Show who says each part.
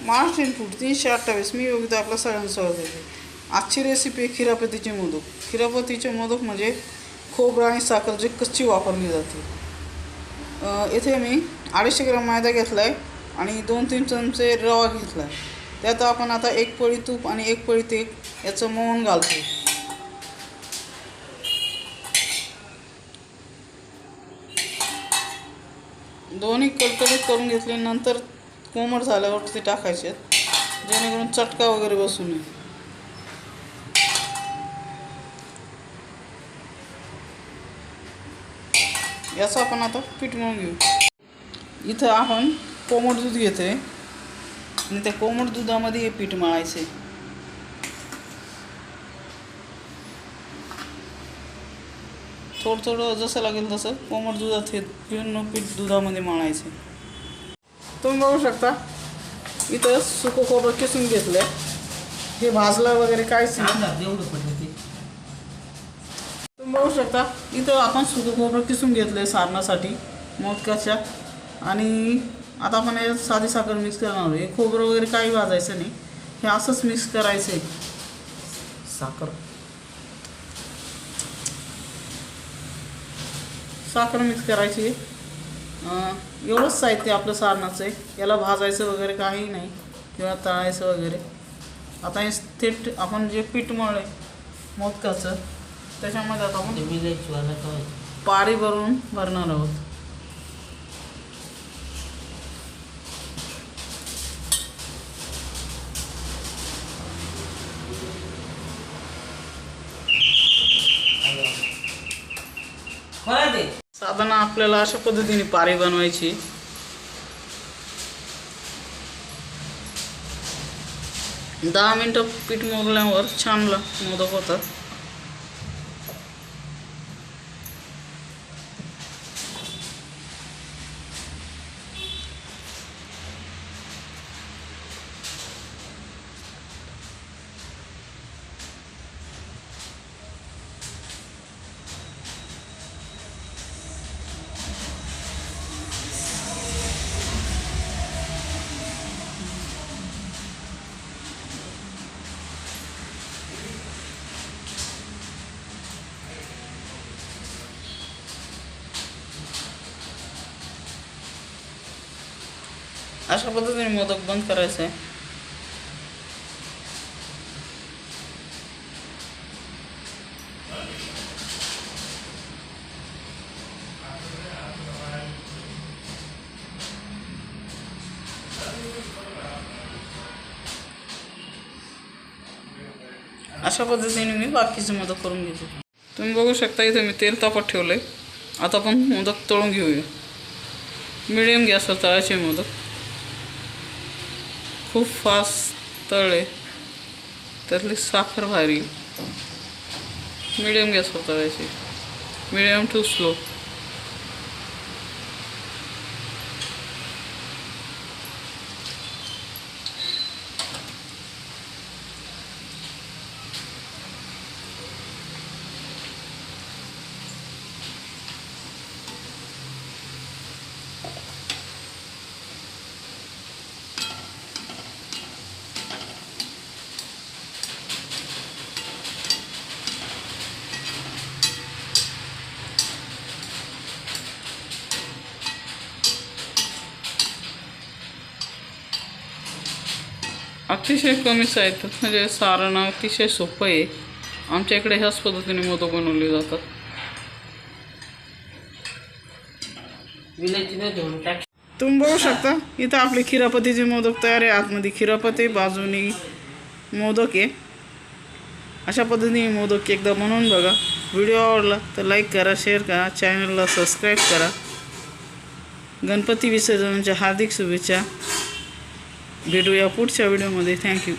Speaker 1: Maharashtra food 328 मी योगिता आपल्या सगळ्यांचं स्वागत करते. आजची रेसिपी आहे खिरापतीचे मोदक. खिरापतीचे मोदक म्हणजे खोबरं आणि साखर जी कच्ची वापरली जाते. इथे मी 250 ग्राम मैदा घेतला आहे आणि 2-3 चमचे रवा घेतला आहे. त्यात आपण आता 1 पळी तूप आणि 1 पळी तेल याचं मोहन घालतो. दोन्ही कडकडीत करून घेतले. नंतर कोमट झाल्यावर ते टाकायचे जेणेकरून चटका वगैरे बसू नये. याचं आपण आता पीठ मळून घेऊ. इथं आपण कोमट दूध घेतोय आणि त्या कोमट दुधामध्ये हे पीठ मळायचे. थोडं थोडं जसं लागेल तसं कोमट दुधात हे पूर्ण पीठ दुधामध्ये मळायचे. तुम्ही बघू शकता इथं सुकं खोबरं किसून घेतलं. हे भाजलं वगैरे काहीच नाही. तुम्ही बघू शकता इथं आपण सुकं खोबरं किसून घेतलं आहे सारणासाठी मोदकाच्या. आणि आता आपण यात साधी साखर मिक्स करणार आहे. खोबरं वगैरे काही भाजायचं नाही, हे असंच मिक्स करायचं आहे. साखर मिक्स करायची. एवढंच साहित्य आपलं सारणाचं आहे. याला भाजायचं वगैरे काही नाही किंवा तळायचं वगैरे. आता हे थेट आपण जे पीठ मळलं आहे मोदकाचं त्याच्यामध्ये आता आपण पारी भरणार आहोत. साधारण आपल्याला अशा पद्धतीने पारी बनवायची. दहा मिनटं पीठ मळल्यावर छान मोदक होतात. अशा पद्धतीने मोदक बंद करायचं आहे. अशा पद्धतीने मी बाकीचे मोदक करून घेते. तुम्ही बघू शकता इथे मी तेल तापत ठेवलं आहे. आता आपण मोदक तळून घेऊया. मिडियम गॅसवर तळायचे मोदक. खूप फास्ट तळले त्यातली साखर भारी. मिडियम गॅसवर तळायची. Medium to slow. अतिशय कमी साहित्यात म्हणजे सारण अतिशय सोपं आहे. आमच्या इकडे ह्याच पद्धतीने मोदक बनवले जातात. तुम्ही बघू शकता इथं आपले खिरापतीचे मोदक तयार आहे. आतमध्ये खिरापती, बाजूनी मोदक आहे. अशा पद्धतीने मोदक एकदा बनवून बघा. व्हिडिओ आवडला तर लाईक करा, शेअर करा, चॅनलला सबस्क्राईब करा. गणपती विसर्जनाच्या हार्दिक शुभेच्छा. भेटूया पुढच्या व्हिडिओमध्ये. थँक्यू.